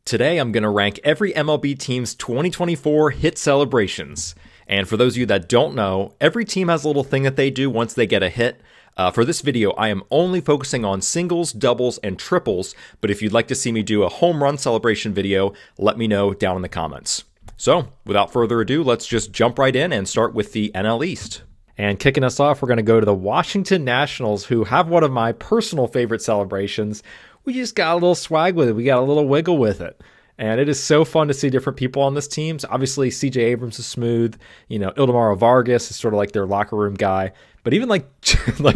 Today, I'm going to rank every MLB team's 2024 hit celebrations. And for those of you that don't know, every team has a little thing that they do once they get a hit. For this video, I am only focusing on singles, doubles, and triples, but if you'd like to see me do a home run celebration video, let me know down in the comments. So, without further ado, let's just jump right in and start with the NL East. And kicking us off, we're going to go to the Washington Nationals, who have one of my personal favorite celebrations. We just got a little swag with it. We got a little wiggle with it. And it is so fun to see different people on this team. So obviously, CJ Abrams is smooth. Ildemaro Vargas is sort of like their locker room guy. But even like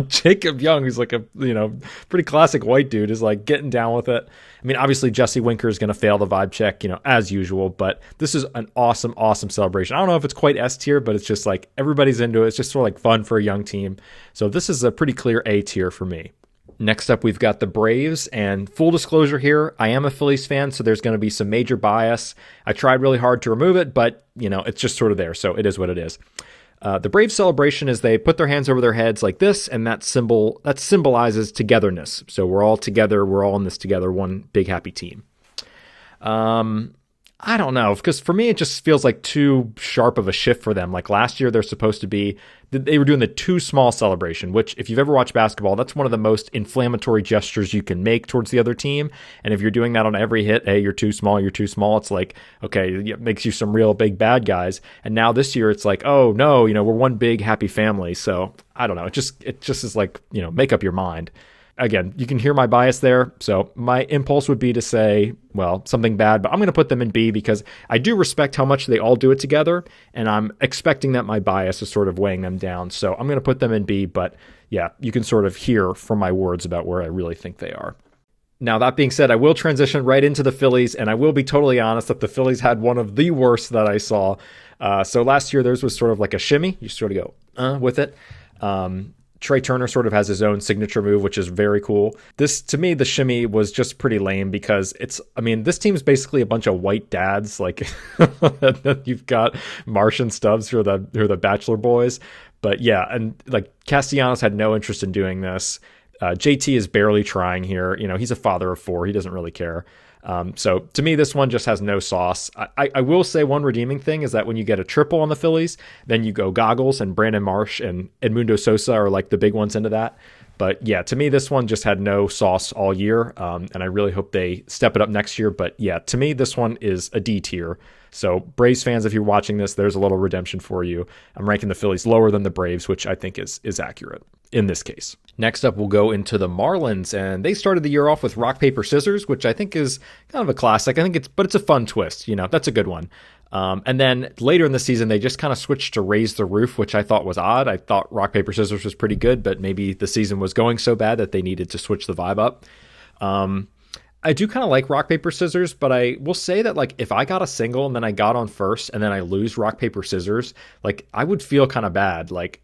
Jacob Young, who's like a pretty classic white dude, is like getting down with it. I mean, obviously Jesse Winker is going to fail the vibe check, as usual. But this is an awesome, awesome celebration. I don't know if it's quite S tier, but it's just like everybody's into it. It's just sort of like fun for a young team. So this is a pretty clear A tier for me. Next up, we've got the Braves, and full disclosure here, I am a Phillies fan, so there's going to be some major bias. I tried really hard to remove it, but, it's just sort of there, so it is what it is. The Braves celebration is they put their hands over their heads like this, and that symbolizes togetherness. So we're all together, we're all in this together, one big happy team. I don't know, because for me, it just feels like too sharp of a shift for them. Like last year, they were doing the too small celebration, which if you've ever watched basketball, that's one of the most inflammatory gestures you can make towards the other team. And if you're doing that on every hit, hey, you're too small, it's like, okay, it makes you some real big bad guys. And now this year, it's like, oh no, we're one big happy family. So I don't know. It just is like, make up your mind. Again, you can hear my bias there, so my impulse would be to say, well, something bad, but I'm going to put them in B because I do respect how much they all do it together, and I'm expecting that my bias is sort of weighing them down, so I'm going to put them in B, but yeah, you can sort of hear from my words about where I really think they are. Now, that being said, I will transition right into the Phillies, and I will be totally honest that the Phillies had one of the worst that I saw. So last year, theirs was sort of like a shimmy. You sort of go, with it. Trey Turner sort of has his own signature move, which is very cool. To me, the shimmy was just pretty lame because this team's basically a bunch of white dads. Like you've got Marsh and Stubbs who are the Bachelor boys. But yeah, and like Castellanos had no interest in doing this. JT is barely trying here. He's a father of 4. He doesn't really care. So to me, this one just has no sauce. I will say one redeeming thing is that when you get a triple on the Phillies, then you go Goggles, and Brandon Marsh and Edmundo Sosa are like the big ones into that. But yeah, to me, this one just had no sauce all year. And I really hope they step it up next year. But yeah, to me, this one is a D tier. So Braves fans, if you're watching this, there's a little redemption for you. I'm ranking the Phillies lower than the Braves, which I think is accurate in this case. Next up, we'll go into the Marlins, and they started the year off with rock, paper, scissors, which I think is kind of a classic. But it's a fun twist. That's a good one. And then later in the season, they just kind of switched to raise the roof, which I thought was odd. I thought rock, paper, scissors was pretty good, but maybe the season was going so bad that they needed to switch the vibe up. I do kind of like rock, paper, scissors, but I will say that like if I got a single and then I got on first and then I lose rock, paper, scissors, like I would feel kind of bad. Like,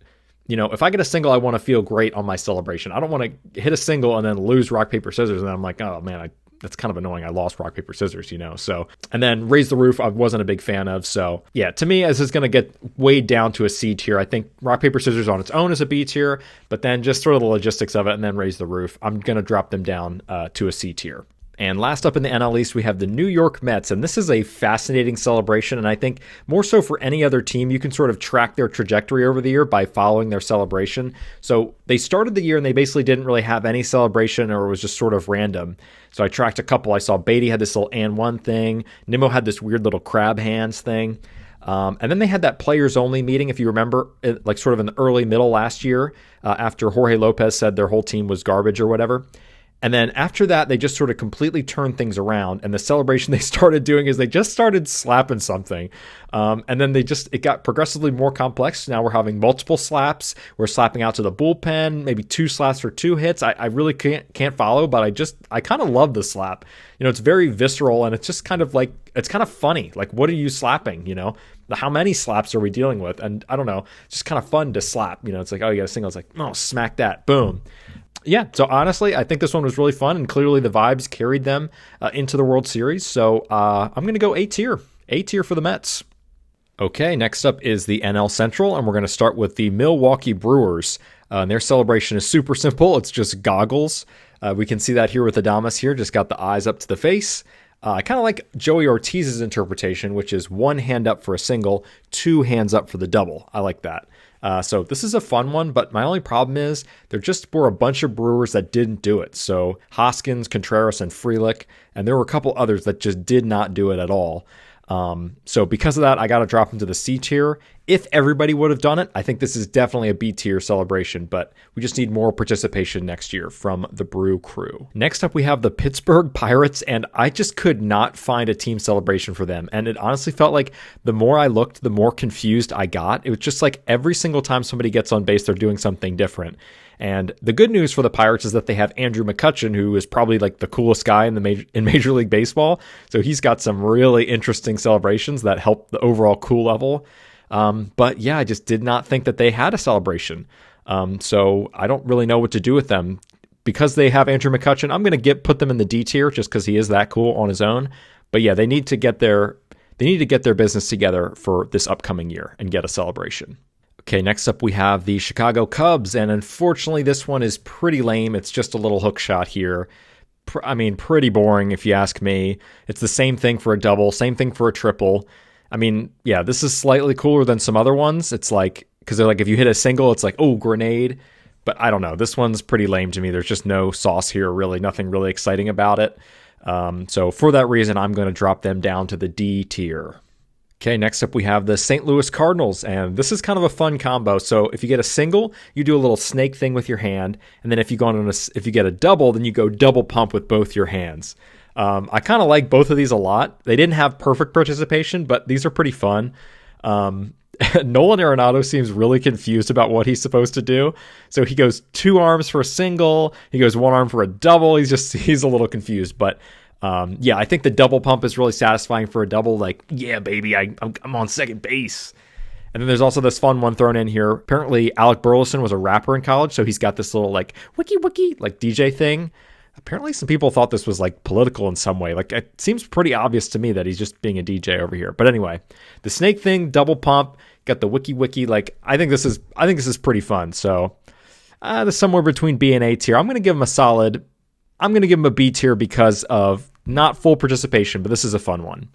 if I get a single, I want to feel great on my celebration. I don't want to hit a single and then lose rock, paper, scissors. And then I'm like, oh man, that's kind of annoying. I lost rock, paper, scissors, So, and then raise the roof, I wasn't a big fan of. So yeah, to me, this is going to get weighed down to a C tier. I think rock, paper, scissors on its own is a B tier, but then just sort of the logistics of it and then raise the roof, I'm going to drop them down to a C tier. And last up in the NL East, we have the New York Mets, and this is a fascinating celebration, and I think more so for any other team, you can sort of track their trajectory over the year by following their celebration. So they started the year, and they basically didn't really have any celebration, or it was just sort of random. So I tracked a couple. I saw Beatty had this little and one thing. Nimmo had this weird little crab hands thing. And then they had that players only meeting, if you remember, like sort of in the early middle last year, after Jorge Lopez said their whole team was garbage or whatever. And then after that, they just sort of completely turned things around. And the celebration they started doing is they just started slapping something. And then it got progressively more complex. Now we're having multiple slaps. We're slapping out to the bullpen, maybe 2 slaps for 2 hits. I really can't follow, but I kind of love the slap. It's very visceral, and it's just kind of like, it's kind of funny. Like, what are you slapping? How many slaps are we dealing with? And I don't know, it's just kind of fun to slap. It's like, oh, you got a single. It's like, oh, smack that, boom. Yeah, so honestly, I think this one was really fun, and clearly the vibes carried them into the World Series. So I'm going to go A tier. A tier for the Mets. Okay, next up is the NL Central, and we're going to start with the Milwaukee Brewers. And their celebration is super simple. It's just goggles. We can see that here with Adames here. Just got the eyes up to the face. I kind of like Joey Ortiz's interpretation, which is 1 hand up for a single, 2 hands up for the double. I like that. So this is a fun one, but my only problem is there just were a bunch of Brewers that didn't do it. So Hoskins, Contreras, and Frelick, and there were a couple others that just did not do it at all. So because of that, I got to drop into the C tier. If everybody would have done it, I think this is definitely a B tier celebration, but we just need more participation next year from the Brew crew. Next up, we have the Pittsburgh Pirates, and I just could not find a team celebration for them. And it honestly felt like the more I looked, the more confused I got. It was just like every single time somebody gets on base, they're doing something different. And the good news for the Pirates is that they have Andrew McCutchen, who is probably like the coolest guy in Major League Baseball. So he's got some really interesting celebrations that help the overall cool level. But yeah, I just did not think that they had a celebration. So I don't really know what to do with them. Because they have Andrew McCutchen, I'm going to put them in the D tier just because he is that cool on his own. But yeah, they need to get their business together for this upcoming year and get a celebration. Okay, next up we have the Chicago Cubs, and unfortunately this one is pretty lame. It's just a little hook shot here. Pretty boring if you ask me. It's the same thing for a double, same thing for a triple. Yeah, this is slightly cooler than some other ones. It's like, because they're like, if you hit a single, it's like, oh, grenade. But I don't know. This one's pretty lame to me. There's just no sauce here, really. Nothing really exciting about it. So for that reason, I'm going to drop them down to the D tier. Okay, next up we have the St. Louis Cardinals, and this is kind of a fun combo. So if you get a single, you do a little snake thing with your hand, and then if you get a double, then you go double pump with both your hands. I kind of like both of these a lot. They didn't have perfect participation, but these are pretty fun. Nolan Arenado seems really confused about what he's supposed to do. So he goes 2 arms for a single, he goes 1 arm for a double. He's a little confused, but yeah, I think the double pump is really satisfying for a double. Like, yeah, baby, I'm on second base. And then there's also this fun one thrown in here. Apparently, Alec Burleson was a rapper in college, so he's got this little like wiki like DJ thing. Apparently, some people thought this was like political in some way. Like, it seems pretty obvious to me that he's just being a DJ over here. But anyway, the snake thing, double pump, got the wiki. Like, I think this is pretty fun. So, there's somewhere between B and A tier. I'm going to give him a B tier because of not full participation, but this is a fun one.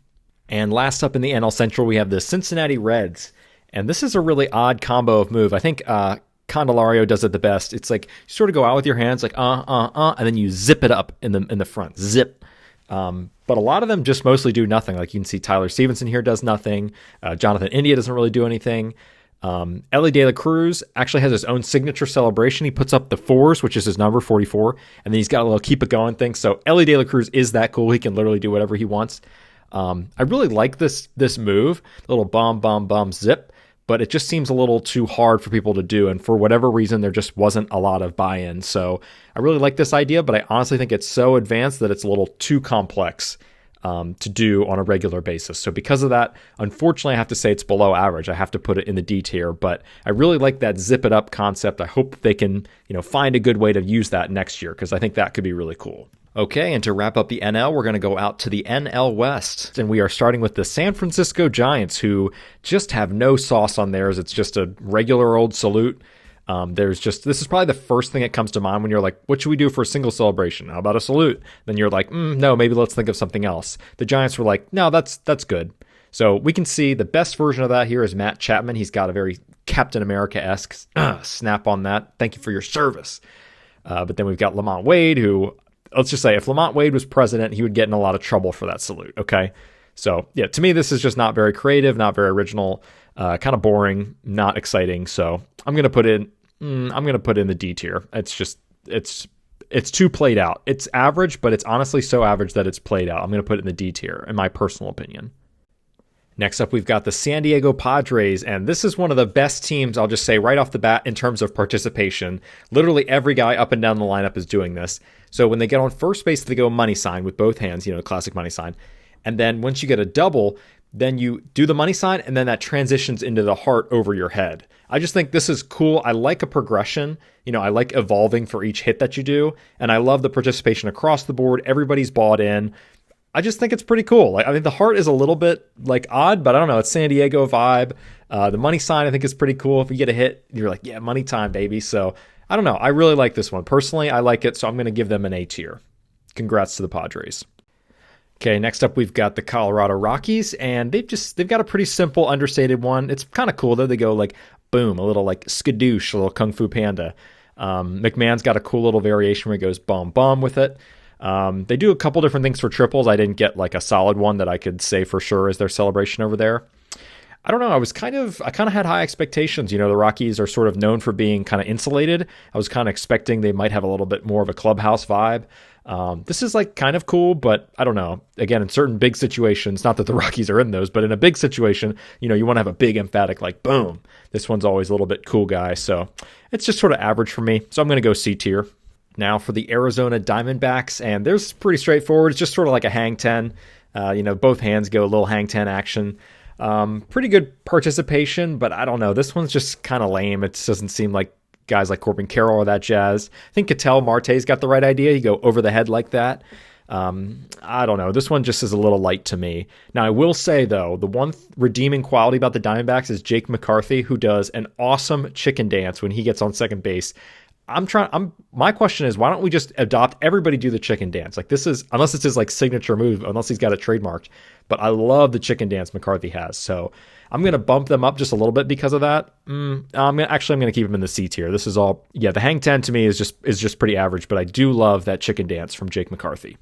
And last up in the NL Central, we have the Cincinnati Reds. And this is a really odd combo of move. I think Candelario does it the best. It's like you sort of go out with your hands like and then you zip it up in the front. Zip. But a lot of them just mostly do nothing. Like you can see Tyler Stevenson here does nothing. Jonathan India doesn't really do anything. Ellie De La Cruz actually has his own signature celebration. He puts up the 4s, which is his number 44, and then he's got a little keep it going thing. So Ellie De La Cruz is that cool. He can literally do whatever he wants. I really like this move, a little bomb zip, but it just seems a little too hard for people to do. And for whatever reason, there just wasn't a lot of buy-in. So I really like this idea, but I honestly think it's so advanced that it's a little too complex to do on a regular basis. So because of that, unfortunately, I have to say it's below average. I have to put it in the D tier, but I really like that zip it up concept. I hope they can, find a good way to use that next year, because I think that could be really cool. Okay, and to wrap up the NL, we're going to go out to the NL West, and we are starting with the San Francisco Giants, who just have no sauce on theirs. It's just a regular old salute. This is probably the first thing that comes to mind when you're like, what should we do for a single celebration? How about a salute? Then you're like, no, maybe let's think of something else. The Giants were like, no, that's good. So we can see the best version of that here is Matt Chapman. He's got a very Captain America-esque snap on that. Thank you for your service. But then we've got Lamont Wade, who, let's just say, if Lamont Wade was president, he would get in a lot of trouble for that salute. Okay. So yeah, to me, this is just not very creative, not very original, kind of boring, not exciting. So I'm going to put in the D tier. It's too played out. It's average, but it's honestly so average that it's played out. I'm going to put it in the D tier, in my personal opinion. Next up, we've got the San Diego Padres, and this is one of the best teams, I'll just say right off the bat, in terms of participation. Literally every guy up and down the lineup is doing this. So when they get on first base, they go money sign with both hands, classic money sign. And then once you get a double, then you do the money sign, and then that transitions into the heart over your head. I just think this is cool. I like a progression. I like evolving for each hit that you do, and I love the participation across the board. Everybody's bought in. I just think it's pretty cool. I think the heart is a little bit odd, but I don't know. It's San Diego vibe. The money sign I think is pretty cool. If you get a hit, you're like, yeah, money time, baby. So I don't know. I really like this one. Personally, I like it, so I'm going to give them an A tier. Congrats to the Padres. Okay, next up we've got the Colorado Rockies, and they've got a pretty simple, understated one. It's kind of cool though. They go like boom, a little like skadoosh, a little Kung Fu Panda. McMahon's got a cool little variation where he goes bum bum with it. They do a couple different things for triples. I didn't get like a solid one that I could say for sure is their celebration over there. I don't know. I kind of had high expectations. You know, the Rockies are sort of known for being kind of insulated. I was kind of expecting they might have a little bit more of a clubhouse vibe. This is like kind of cool, but I don't know. Again, in certain big situations, not that the Rockies are in those, but in a big situation, you know, you want to have a big emphatic like boom. This one's always a little bit cool guy. So it's just sort of average for me. So I'm going to go C tier. Now for the Arizona Diamondbacks, and there's pretty straightforward. It's just sort of like a hang 10. Both hands go a little hang 10 action. Pretty good participation, but I don't know. This one's just kind of lame. It doesn't seem like guys like Corbin Carroll or that jazz. I think Ketel Marte's got the right idea. You go over the head like that. I don't know. This one just is a little light to me. Now, I will say, though, the one redeeming quality about the Diamondbacks is Jake McCarthy, who does an awesome chicken dance when he gets on second base. My question is, why don't we just adopt everybody do the chicken dance? Like this is, unless it's his like signature move, unless he's got it trademarked, but I love the chicken dance McCarthy has. So I'm going to bump them up just a little bit because of that. I'm going to keep them in the C tier. This is all, yeah, the hang 10 to me is just pretty average, but I do love that chicken dance from Jake McCarthy.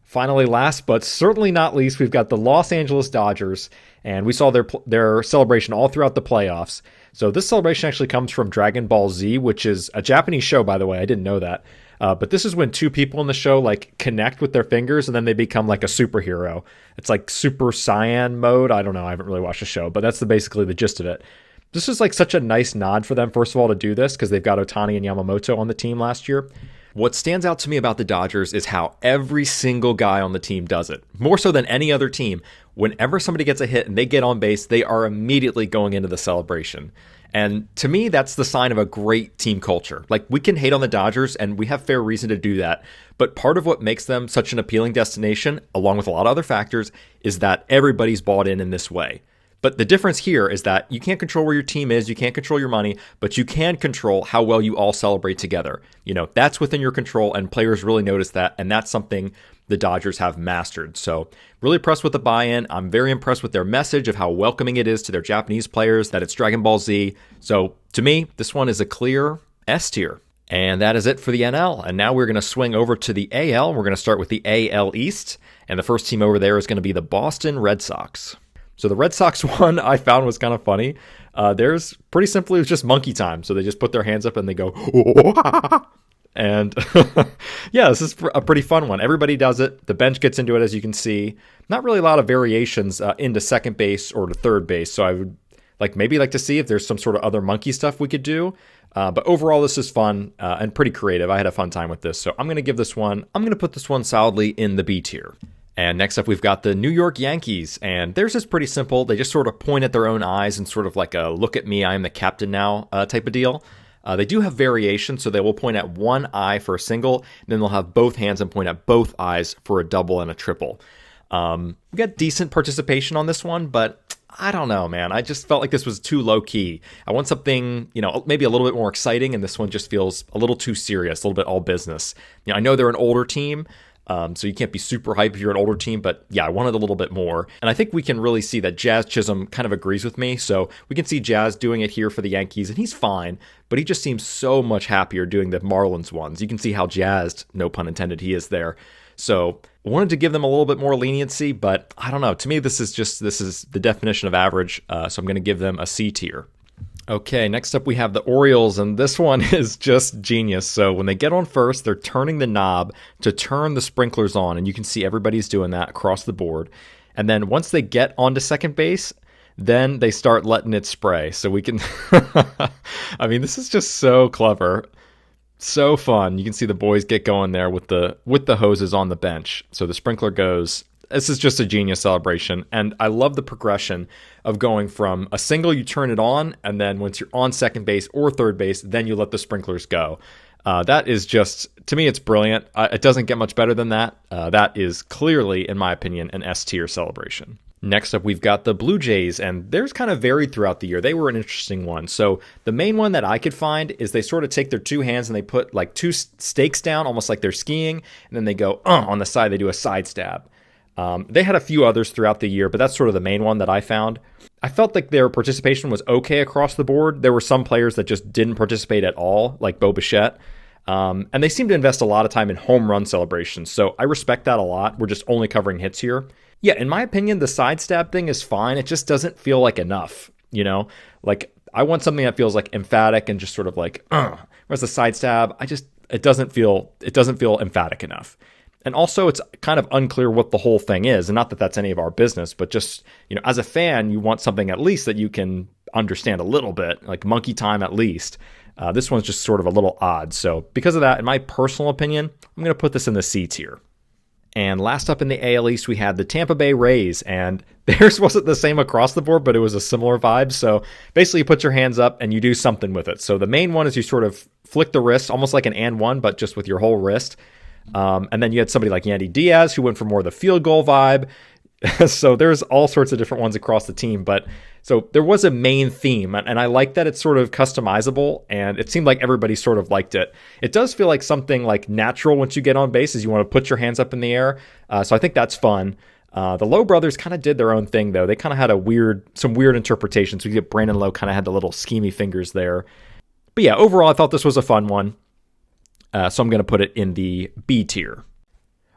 Finally, last but certainly not least, we've got the Los Angeles Dodgers, and we saw their celebration all throughout the playoffs. So this celebration actually comes from Dragon Ball Z, which is a Japanese show, by the way. I didn't know that. But this is when two people in the show like connect with their fingers and then they become like a superhero. It's like Super Saiyan mode. I don't know. I haven't really watched the show, but that's basically the gist of it. This is like such a nice nod for them, first of all, to do this because they've got Ohtani and Yamamoto on the team last year. What stands out to me about the Dodgers is how every single guy on the team does it. More so than any other team. Whenever somebody gets a hit and they get on base, they are immediately going into the celebration. And to me, that's the sign of a great team culture. Like, we can hate on the Dodgers, and we have fair reason to do that. But part of what makes them such an appealing destination, along with a lot of other factors, is that everybody's bought in this way. But the difference here is that you can't control where your team is, you can't control your money, but you can control how well you all celebrate together. You know, that's within your control, and players really notice that, and that's something the Dodgers have mastered. So really impressed with the buy-in. I'm very impressed with their message of how welcoming it is to their Japanese players, that it's Dragon Ball Z. So to me, this one is a clear S tier. And that is it for the NL. And now we're going to swing over to the AL. We're going to start with the AL East. And the first team over there is going to be the Boston Red Sox. So the Red Sox one I found was kind of funny. There's pretty simply, it was just monkey time. So they just put their hands up and they go, and yeah, this is a pretty fun one. Everybody does it. The bench gets into it, as you can see. Not really a lot of variations into second base or to third base. So I would maybe like to see if there's some sort of other monkey stuff we could do. But overall, this is fun and pretty creative. I had a fun time with this. So I'm going to put this one solidly in the B tier. And next up, we've got the New York Yankees. And theirs is pretty simple. They just sort of point at their own eyes and sort of like a look at me, I am the captain now type of deal. They do have variation, so they will point at one eye for a single, and then they'll have both hands and point at both eyes for a double and a triple. We got decent participation on this one, but I don't know, man. I just felt like this was too low-key. I want something, maybe a little bit more exciting, and this one just feels a little too serious, a little bit all business. I know they're an older team, so you can't be super hype if you're an older team, but yeah, I wanted a little bit more. And I think we can really see that Jazz Chisholm kind of agrees with me. So we can see Jazz doing it here for the Yankees, and he's fine, but he just seems so much happier doing the Marlins ones. You can see how jazzed, no pun intended, he is there. So I wanted to give them a little bit more leniency, but I don't know. To me, this is the definition of average. So I'm going to give them a C tier. Okay, next up we have the Orioles, and this one is just genius. So when they get on first, they're turning the knob to turn the sprinklers on, and you can see everybody's doing that across the board. And then once they get onto second base, then they start letting it spray. So we can, I mean, this is just so clever, so fun. You can see the boys get going there with the hoses on the bench. So the sprinkler goes. This is just a genius celebration, and I love the progression of going from a single, you turn it on, and then once you're on second base or third base, then you let the sprinklers go. That is just, to me, it's brilliant. It doesn't get much better than that. That is clearly, in my opinion, an S-tier celebration. Next up, we've got the Blue Jays, and theirs kind of varied throughout the year. They were an interesting one. So the main one that I could find is they sort of take their two hands and they put like two stakes down, almost like they're skiing, and then they go on the side. They do a side stab. They had a few others throughout the year, but that's sort of the main one that I found. I felt like their participation was okay across the board. There were some players that just didn't participate at all, like Bo Bichette. And they seem to invest a lot of time in home run celebrations, so I respect that a lot. We're just only covering hits here. Yeah, in my opinion, the side stab thing is fine. It just doesn't feel like enough, you know? Like, I want something that feels like emphatic and just sort of like, whereas the side stab, it doesn't feel emphatic enough. And also, it's kind of unclear what the whole thing is. And not that that's any of our business, but just, as a fan, you want something at least that you can understand a little bit, like monkey time at least. This one's just sort of a little odd. So because of that, in my personal opinion, I'm going to put this in the C tier. And last up in the AL East, we had the Tampa Bay Rays. And theirs wasn't the same across the board, but it was a similar vibe. So basically, you put your hands up and you do something with it. So the main one is you sort of flick the wrist, almost like an and one, but just with your whole wrist. And then you had somebody like Yandy Diaz who went for more of the field goal vibe. So there's all sorts of different ones across the team. But so there was a main theme, and I like that it's sort of customizable, and it seemed like everybody sort of liked it. It does feel like something like natural once you get on base is you want to put your hands up in the air. So I think that's fun. The Lowe brothers kind of did their own thing, though. They kind of had some weird interpretations. We get Brandon Lowe kind of had the little schemy fingers there. But yeah, overall, I thought this was a fun one. So I'm going to put it in the B tier.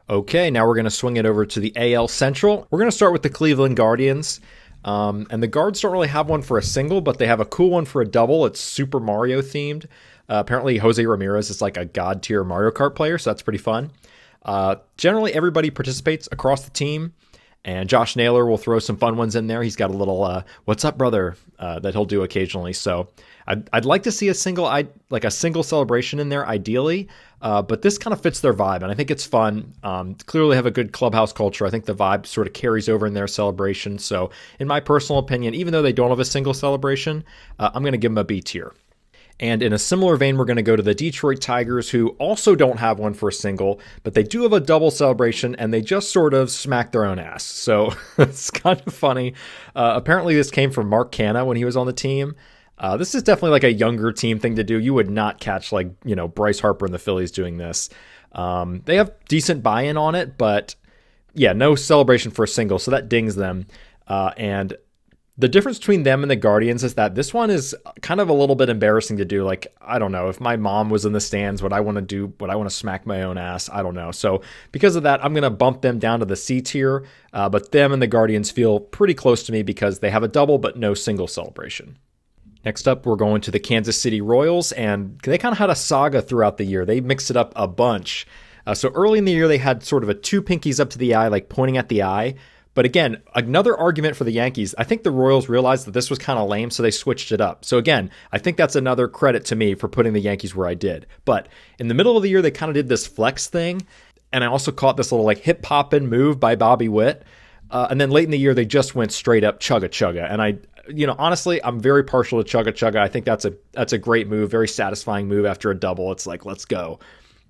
Okay, now we're going to swing it over to the AL Central. We're going to start with the Cleveland Guardians. And the Guards don't really have one for a single, but they have a cool one for a double. It's Super Mario themed. Apparently, Jose Ramirez is like a god tier Mario Kart player, so that's pretty fun. Generally, everybody participates across the team. And Josh Naylor will throw some fun ones in there. He's got a little "What's up, brother?" That he'll do occasionally. So I'd like to see a single celebration in there, ideally. But this kind of fits their vibe, and I think it's fun. Clearly have a good clubhouse culture. I think the vibe sort of carries over in their celebration. So in my personal opinion, even though they don't have a single celebration, I'm going to give them a B tier. And in a similar vein, we're going to go to the Detroit Tigers, who also don't have one for a single, but they do have a double celebration, and they just sort of smack their own ass. So it's kind of funny. Apparently, this came from Mark Canha when he was on the team. This is definitely like a younger team thing to do. You would not catch Bryce Harper and the Phillies doing this. They have decent buy-in on it, but yeah, no celebration for a single, so that dings them. And the difference between them and the Guardians is that this one is kind of a little bit embarrassing to do. Like, I don't know, if my mom was in the stands, would I want to smack my own ass? I don't know. So because of that, I'm going to bump them down to the C tier. But them and the Guardians feel pretty close to me because they have a double but no single celebration. Next up, we're going to the Kansas City Royals, and they kind of had a saga throughout the year. They mixed it up a bunch. So early in the year, they had sort of a two pinkies up to the eye, like pointing at the eye. But again, another argument for the Yankees. I think the Royals realized that this was kind of lame, so they switched it up. So again, I think that's another credit to me for putting the Yankees where I did. But in the middle of the year, they kind of did this flex thing. And I also caught this little like hip hopping move by Bobby Witt. And then late in the year, they just went straight up chugga chugga. And honestly, I'm very partial to chugga chugga. I think that's a great move, very satisfying move after a double. It's like, let's go.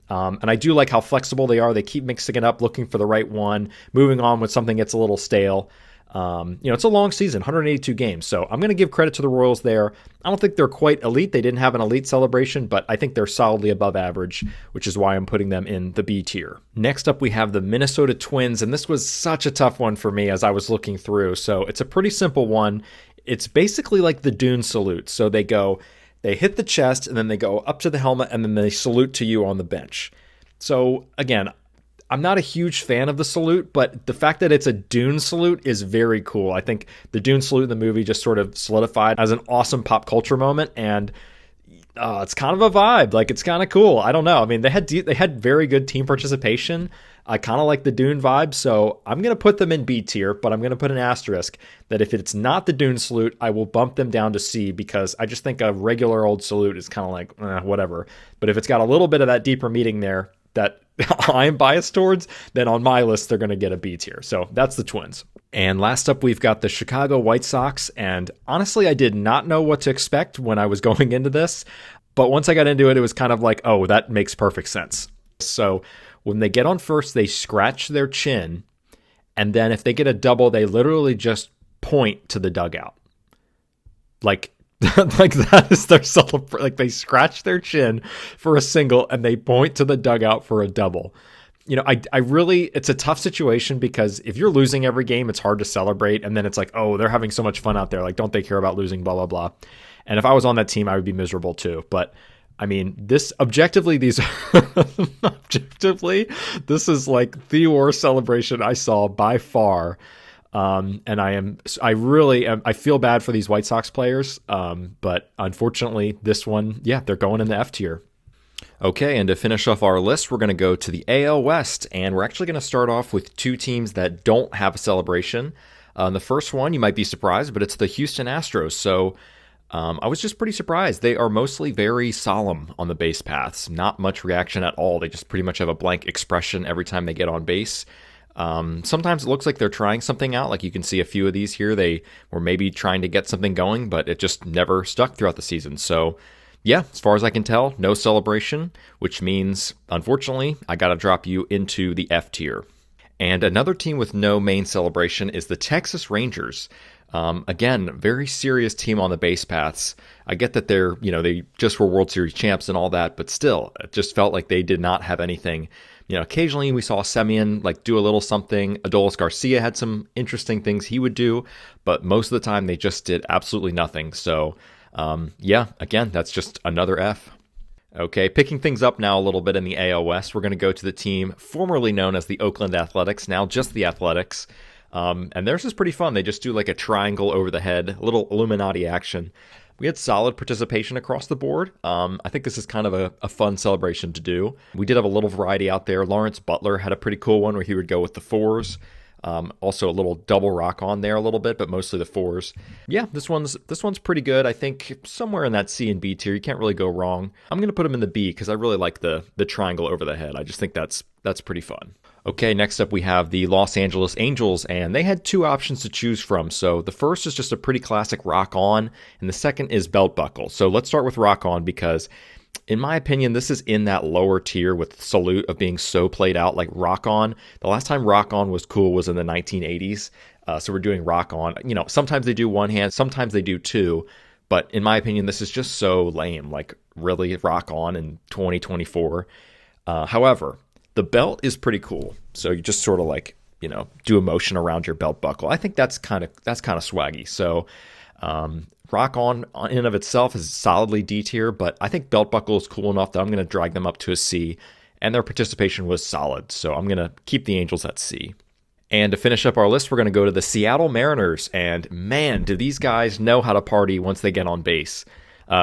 And I do like how flexible they are. They keep mixing it up, looking for the right one, moving on when something gets a little stale. It's a long season, 182 games. So I'm going to give credit to the Royals there. I don't think they're quite elite. They didn't have an elite celebration, but I think they're solidly above average, which is why I'm putting them in the B tier. Next up, we have the Minnesota Twins, and this was such a tough one for me as I was looking through. So it's a pretty simple one. It's basically like the Dune salute. So they hit the chest, and then they go up to the helmet, and then they salute to you on the bench. So again, I'm not a huge fan of the salute, but the fact that it's a Dune salute is very cool. I think the Dune salute in the movie just sort of solidified as an awesome pop culture moment, and it's kind of a vibe. Like, it's kind of cool. I don't know. I mean, they had very good team participation. I kind of like the Dune vibe, so I'm going to put them in B tier, but I'm going to put an asterisk that if it's not the Dune salute, I will bump them down to C, because I just think a regular old salute is kind of like, whatever. But if it's got a little bit of that deeper meaning there that I'm biased towards, then on my list, they're going to get a B tier. So that's the Twins. And last up, we've got the Chicago White Sox. And honestly, I did not know what to expect when I was going into this. But once I got into it, it was kind of like, oh, that makes perfect sense. So when they get on first, they scratch their chin. And then if they get a double, they literally just point to the dugout. Like that is their celebration. Like, they scratch their chin for a single and they point to the dugout for a double. I really, it's a tough situation because if you're losing every game, it's hard to celebrate. And then it's like, oh, they're having so much fun out there. Like, don't they care about losing, blah, blah, blah. And if I was on that team, I would be miserable too. But I mean, objectively, this is like the worst celebration I saw by far. And I feel bad for these White Sox players. But unfortunately, this one, yeah, they're going in the F tier. Okay, and to finish off our list, we're going to go to the AL West, and we're actually going to start off with two teams that don't have a celebration. The first one, you might be surprised, but it's the Houston Astros. So I was just pretty surprised. They are mostly very solemn on the base paths, not much reaction at all. They just pretty much have a blank expression every time they get on base. Sometimes it looks like they're trying something out. Like you can see a few of these here. They were maybe trying to get something going, but it just never stuck throughout the season. So yeah, as far as I can tell, no celebration, which means, unfortunately, I got to drop you into the F tier. And another team with no main celebration is the Texas Rangers. Again, very serious team on the base paths. I get that they just were World Series champs and all that, but still, it just felt like they did not have anything. Occasionally we saw Semien do a little something. Adolis Garcia had some interesting things he would do, but most of the time they just did absolutely nothing. So again, that's just another F. Okay, picking things up now a little bit in the AL West, we're going to go to the team formerly known as the Oakland Athletics, now just the Athletics. And theirs is pretty fun. They just do like a triangle over the head, a little Illuminati action. We had solid participation across the board. I think this is kind of a fun celebration to do. We did have a little variety out there. Lawrence Butler had a pretty cool one where he would go with the fours. Also a little double rock on there a little bit, but mostly the fours. Yeah, this one's pretty good. I think somewhere in that C and B tier. You can't really go wrong. I'm going to put him in the B because I really like the triangle over the head. I just think that's pretty fun. Okay, next up we have the Los Angeles Angels, and they had two options to choose from. So the first is just a pretty classic rock on, and the second is belt buckle. So let's start with rock on because in my opinion, this is in that lower tier with Salute of being so played out like Rock On. The last time Rock On was cool was in the 1980s. So we're doing Rock On. Sometimes they do one hand, sometimes they do two. But in my opinion, this is just so lame. Like, really, Rock On in 2024. However, the belt is pretty cool. So you just sort of do a motion around your belt buckle. I think that's kind of swaggy. So Rock On in and of itself is solidly D tier, but I think belt buckle is cool enough that I'm going to drag them up to a C, and their participation was solid, so I'm going to keep the Angels at C. And to finish up our list, we're going to go to the Seattle Mariners, and man, do these guys know how to party once they get on base.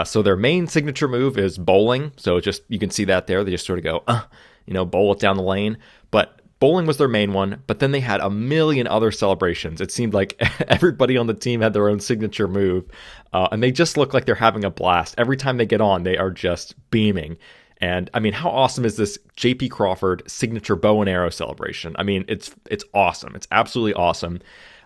So their main signature move is bowling, so you can see that there. They just sort of go, bowl it down the lane, but bowling was their main one, but then they had a million other celebrations. It seemed like everybody on the team had their own signature move, and they just look like they're having a blast. Every time they get on, they are just beaming. And I mean, how awesome is this J.P. Crawford signature bow and arrow celebration? I mean, it's awesome. It's absolutely awesome.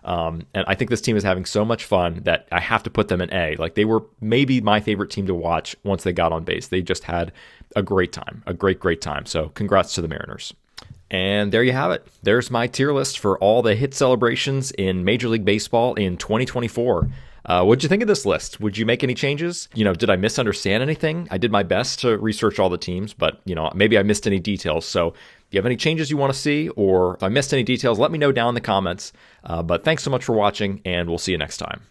And I think this team is having so much fun that I have to put them in A. Like, they were maybe my favorite team to watch once they got on base. They just had a great time, a great time. So congrats to the Mariners. And there you have it. There's my tier list for all the hit celebrations in Major League Baseball in 2024. What'd you think of this list? Would you make any changes? Did I misunderstand anything? I did my best to research all the teams, but, maybe I missed any details. So if you have any changes you want to see, or if I missed any details, let me know down in the comments. But thanks so much for watching, and we'll see you next time.